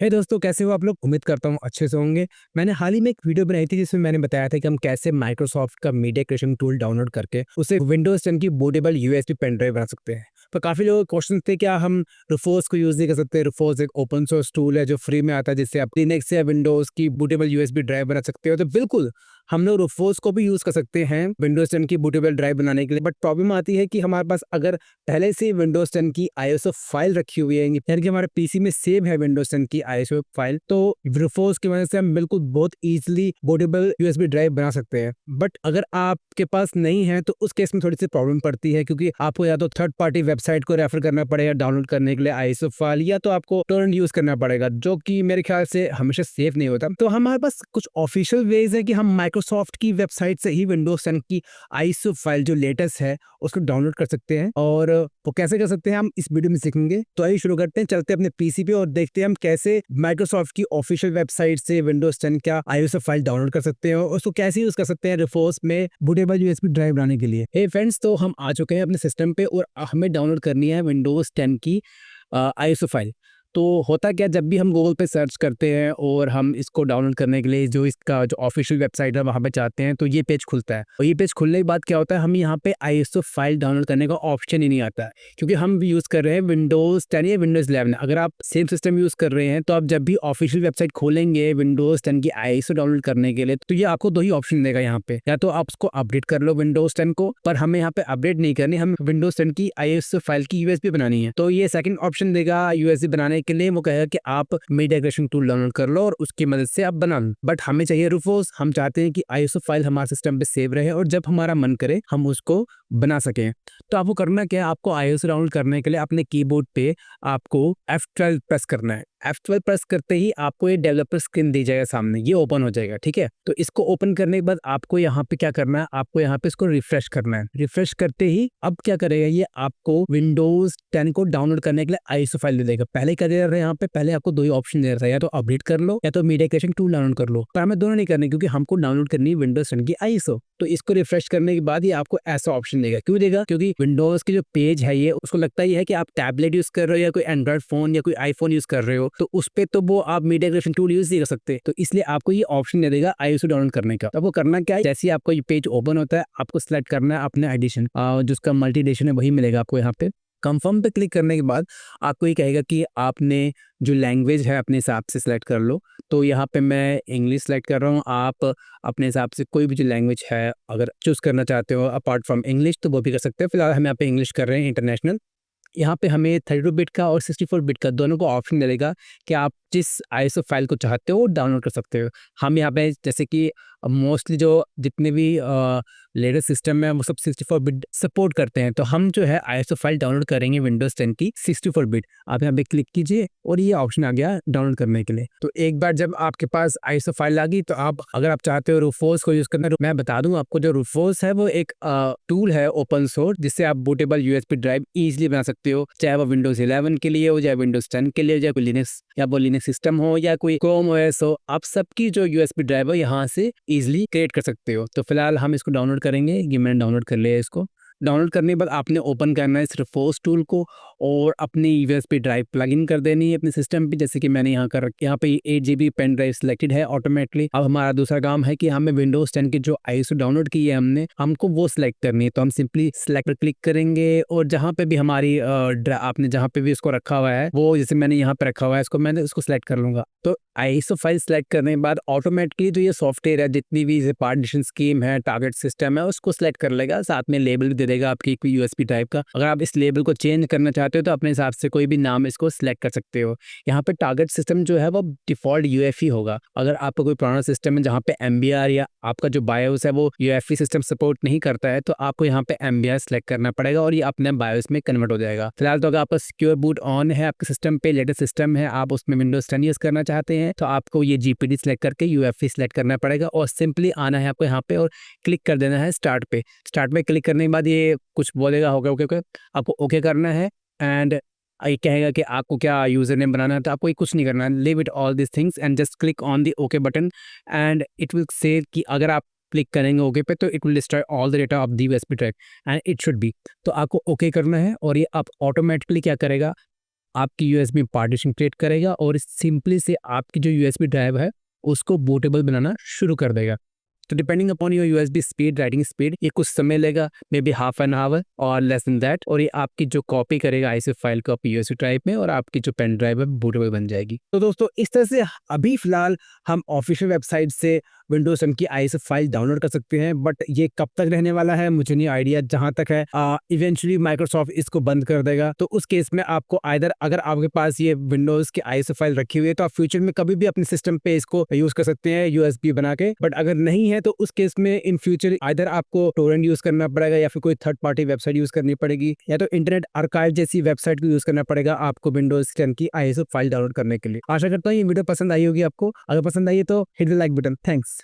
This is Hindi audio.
हे दोस्तों, कैसे हो आप लोग? उम्मीद करता हूँ अच्छे से होंगे। मैंने हाल ही में एक वीडियो बनाई थी जिसमें मैंने बताया था कि हम कैसे माइक्रोसॉफ्ट का मीडिया क्रिएशन टूल डाउनलोड करके उसे विंडोज 10 की बूटेबल यूएसबी पेन ड्राइव बना सकते हैं। पर काफ़ी लोगों के क्वेश्चन थे, क्या हम रिफोर्स को यूज़ नहीं कर सकते? रिफोर्स एक ओपन सोर्स टूल है जो फ्री में आता है, जिससे आप लिनक्स या विंडोज़ की बूटेबल यूएसबी ड्राइव बना सकते हो। तो बिल्कुल हम लोग रिफोर्स को भी यूज़ कर सकते हैं विंडोज 10 की बूटेबल ड्राइव बनाने के लिए। बट प्रॉब्लम आती है कि हमारे पास अगर पहले से विंडोज 10 की आईएसओ फाइल रखी हुई है, यानी कि हमारे पीसी में सेव है विंडोज 10 की आईएसओ फाइल, तो रिफोर्स की वजह से हम बिल्कुल बहुत इजीली बोर्डेबल यूएसबी ड्राइव बना सकते हैं। बट अगर आपके पास नहीं है तो उस केस में थोड़ी सी प्रॉब्लम पड़ती है, क्योंकि आपको या तो थर्ड पार्टी वेबसाइट को रेफर करना पड़ेगा डाउनलोड करने के लिए आईएसओ फाइल, या तो आपको टोरेंट यूज करना पड़ेगा, जो कि मेरे ख्याल से हमेशा सेफ नहीं होता। तो हमारे पास कुछ ऑफिशियल वेज है कि हम माइक्रोसॉफ्ट की वेबसाइट से ही विंडोज 10 की आईएसओ फाइल जो लेटेस्ट है उसको डाउनलोड कर सकते हैं। और वो कैसे कर सकते हैं हम इस वीडियो में सीखेंगे। तो आइए शुरू करते हैं, चलते हैं अपने पीसी पे और देखते हैं हम कैसे माइक्रोसॉफ्ट की ऑफिशियल वेबसाइट से विंडोज 10 का आईएसओ फाइल डाउनलोड कर सकते हैं और उसको कैसे यूज कर सकते हैं रिफोर्स में बूटेबल यूएसबी ड्राइव बनाने के लिए। हे फ्रेंड्स, तो हम आ चुके हैं अपने सिस्टम पे और हमें डाउनलोड करनी है विंडोज 10 की आईएसओ फाइल। तो होता क्या, जब भी हम गूगल पे सर्च करते हैं और हम इसको डाउनलोड करने के लिए जो इसका जो ऑफिशियल वेबसाइट है वहाँ पे जाते हैं, तो ये पेज खुलता है। और ये पेज खुलने के बाद क्या होता है, हम यहाँ पे आईएसओ फाइल डाउनलोड करने का ऑप्शन ही नहीं आता है, क्योंकि हम यूज़ कर रहे हैं विंडोज़ 10 या विंडोज़ 11। अगर आप सेम सिस्टम यूज़ कर रहे हैं तो आप जब भी ऑफिशियल वेबसाइट खोलेंगे विंडोज़ 10 की आईएसओ डाउनलोड करने के लिए, तो ये आपको दो ही ऑप्शन देगा यहाँ पे। या तो आप उसको अपडेट कर लो विंडोज़ 10 को, पर हमें यहाँ पे अपडेट नहीं करनी, हम विंडोज़ 10 की आईएसओ फाइल की यूएसबी बनानी है। तो ये सेकंड ऑप्शन देगा यूएसबी बनाने के लिए, वो कहेगा कि आप मीडिया क्रिएशन टूल डाउनलोड कर लो और उसकी मदद से आप बना लो। बट हमें चाहिए रिफोर्स, हम चाहते हैं कि आईएसओ फाइल हमारे सिस्टम पे सेव रहे और जब हमारा मन करे हम उसको बना सकें। तो आपको करना क्या है, आपको आईएसओ डाउनलोड करने के लिए अपने कीबोर्ड पे आपको F12 प्रेस करना है। F12 प्रेस करते ही आपको ये डेवलपर स्क्रीन दी जाएगा, सामने ये ओपन हो जाएगा। ठीक है, तो इसको ओपन करने के बाद आपको यहाँ पे क्या करना है, आपको यहाँ पे इसको रिफ्रेश करना है। रिफ्रेश करते ही अब क्या करेगा, ये आपको विंडोज 10 को डाउनलोड करने के लिए आईएसओ फाइल दे देगा। पहले क्या दे रहा है, यहाँ पे पहले आपको दो ही ऑप्शन दे रहा है, या तो अपडेट कर लो या तो मीडिया क्रिएशन टूल डाउनलोड कर लो। पर हमें दोनों नहीं करने, क्योंकि हमको डाउनलोड करनी है विंडोज 10 की आईएसओ। तो इसको रिफ्रेश करने के बाद ये आपको ऐसा ऑप्शन देगा। क्यों देगा? क्योंकि विंडोज की जो पेज है ये उसको लगता ही है कि आप टैबलेट यूज कर रहे हो या कोई एंड्रॉइड फोन या कोई आईफोन यूज कर रहे हो, तो उस पे तो वो आप मीडिया क्रिएशन टूल यूज नहीं कर सकते। तो इसलिए आपको ये ऑप्शन दे देगा आईएसओ डाउनलोड करने का। तो आपको करना क्या है, जैसे ही आपको ये पेज ओपन होता है आपको सिलेक्ट करना है अपने एडिशन, जिसका मल्टी एडिशन है वही मिलेगा आपको यहाँ पे। कंफर्म पे क्लिक करने के बाद आपको ये कहेगा कि आपने जो लैंग्वेज है अपने हिसाब से सिलेक्ट कर लो। तो यहाँ पे मैं इंग्लिश सेलेक्ट कर रहा हूँ, आप अपने हिसाब से कोई भी जो लैंग्वेज है अगर चूज़ करना चाहते हो अपार्ट फ्रॉम इंग्लिश तो वो भी कर सकते हो। फिलहाल हम यहाँ पे इंग्लिश कर रहे हैं, इंटरनेशनल। यहाँ पे हमें 32 बिट का और 64 बिट का दोनों को ऑप्शन मिलेगा कि आप जिस आईएसओ फाइल को चाहते हो वो डाउनलोड कर सकते हो। हम यहाँ पे जैसे कि मोस्टली जो जितने भी लेटेस्ट सिस्टम है वो सब 64 बिट सपोर्ट करते हैं, तो हम जो है आईएसओ फाइल डाउनलोड करेंगे विंडोज 10 की 64 बिट। आप यहाँ पे क्लिक कीजिए और ये ऑप्शन आ गया डाउनलोड करने के लिए। तो एक बार जब आपके पास आईएसओ फाइल आ गई तो आप अगर आप चाहते हो रूफोर्स को यूज करना, मैं बता दूं आपको, जो रूफोर्स है वो एक टूल है ओपन सोर्स, जिससे आप बूटेबल यूएसबी ड्राइव इजीली बना सकते हो, चाहे वो विंडोज 11 के लिए हो, चाहे विंडोज 10 के लिए हो, चाहे कोई लिनक्स या वो लिनक्स सिस्टम हो या कोई क्रोम ओएस हो, आप सबकी जो यूएसबी ड्राइव है यहाँ से इजीली क्रिएट कर सकते हो। तो फिलहाल हम इसको डाउनलोड करेंगे, ये मैंने डाउनलोड कर लिया है। इसको डाउनलोड करने के बाद आपने ओपन करना है इस रिफोर्स टूल को और अपनी यूएसबी ड्राइव प्लग इन कर देनी है अपने सिस्टम पे, जैसे कि मैंने यहाँ कर यहाँ पे 8 GB पेन ड्राइव सिलेक्टेड है ऑटोमेटिकली। अब हमारा दूसरा काम है कि हमें विंडोज 10 की जो आईएसओ डाउनलोड की है हमको वो सिलेक्ट करनी है। तो हम सिंपली सिलेक्ट पर क्लिक करेंगे और जहाँ पे भी हमारी आपने जहाँ पे भी इसको रखा हुआ है, वो जैसे मैंने यहाँ पे रखा हुआ है, इसको मैंने इसको सिलेक्ट कर लूंगा। तो आईएसओ फाइल सिलेक्ट करने के बाद ऑटोमेटिकली जो ये सॉफ्टवेयर है जितनी भी पार्टीशन स्कीम है, टारगेट सिस्टम है, उसको सिलेक्ट कर लेगा, साथ में लेबल भी दे देगा आपकी कोई यूएसबी टाइप का। अगर आप इस लेबल को चेंज करना चाहते हो तो अपने हिसाब से कोई भी नाम इसको सिलेक्ट कर सकते हो। यहाँ पे टारगेट सिस्टम जो है वो डिफॉल्ट यूएफई होगा। अगर आपका कोई पुराना सिस्टम है जहाँ पे एमबीआर या आपका जो बायोस है वो यूएफई सिस्टम सपोर्ट नहीं करता है, तो आपको यहाँ पे एमबीआर सिलेक्ट करना पड़ेगा और ये अपने बायोस में कन्वर्ट हो जाएगा। फिलहाल तो अगर आपका सिक्योर बूट ऑन है, आपके सिस्टम पे लेटेस्ट सिस्टम है, आप उसमें विंडोज 10 यूज करना चाहते हैं, तो आपको ये जीपीडी सिलेक्ट करके यूएफई सिलेक्ट करना पड़ेगा और सिंपली आना है आपको यहाँ पे और क्लिक कर देना है स्टार्ट पे। स्टार्ट पे क्लिक करने के बाद ये कुछ बोलेगा, होगा ओके ओके, आपको ओके करना है। एंड ये कहेगा कि आपको क्या यूजर नेम बनाना है, तो आपको कुछ नहीं करना है, leave it all this things and just click on the okay button and it will say कि अगर आप क्लिक करेंगे ओके पे तो it will destroy all the data of the USB drive and it should be. तो आपको ओके करना है और ये आप ऑटोमेटिकली क्या करेगा, आपकी यूएसबी पार्टीशन क्रिएट करेगा और सिंपली से आपकी जो यूएसबी ड्राइव है उसको बूटेबल बनाना शुरू कर देगा। तो depending upon your USB speed, writing speed, ये कुछ समय लेगा, may be half an hour और लेस देन दैट, और ये आपकी जो कॉपी करेगा आईसी फाइल को आपकी यूएसबी ड्राइव में, और आपकी जो पेन ड्राइव है बूटेबल बन जाएगी। तो दोस्तों इस तरह से अभी फिलहाल हम ऑफिशियल वेबसाइट से विंडोज 10 की आईएसओ फाइल डाउनलोड कर सकते हैं, बट ये कब तक रहने वाला है मुझे नहीं आइडिया। जहां तक है इवेंचुअली माइक्रोसॉफ्ट इसको बंद कर देगा, तो उस केस में आपको आइदर, अगर आपके पास ये विंडोज की आईएसओ फाइल रखी हुई है तो आप फ्यूचर में कभी भी अपने सिस्टम पे इसको यूज कर सकते हैं यूएसबी बना के, बट अगर नहीं है तो उस केस में इन फ्यूचर आइदर आपको टोरेंट यूज करना पड़ेगा या फिर कोई थर्ड पार्टी वेबसाइट यूज करनी पड़ेगी, या तो इंटरनेट आर्काइव जैसी वेबसाइट को यूज करना पड़ेगा आपको विंडोज 10 की आईएसओ फाइल डाउनलोड करने के लिए। आशा करता हूँ ये वीडियो पसंद आई होगी आपको। अगर पसंद आई है तो hit the like button. Thanks.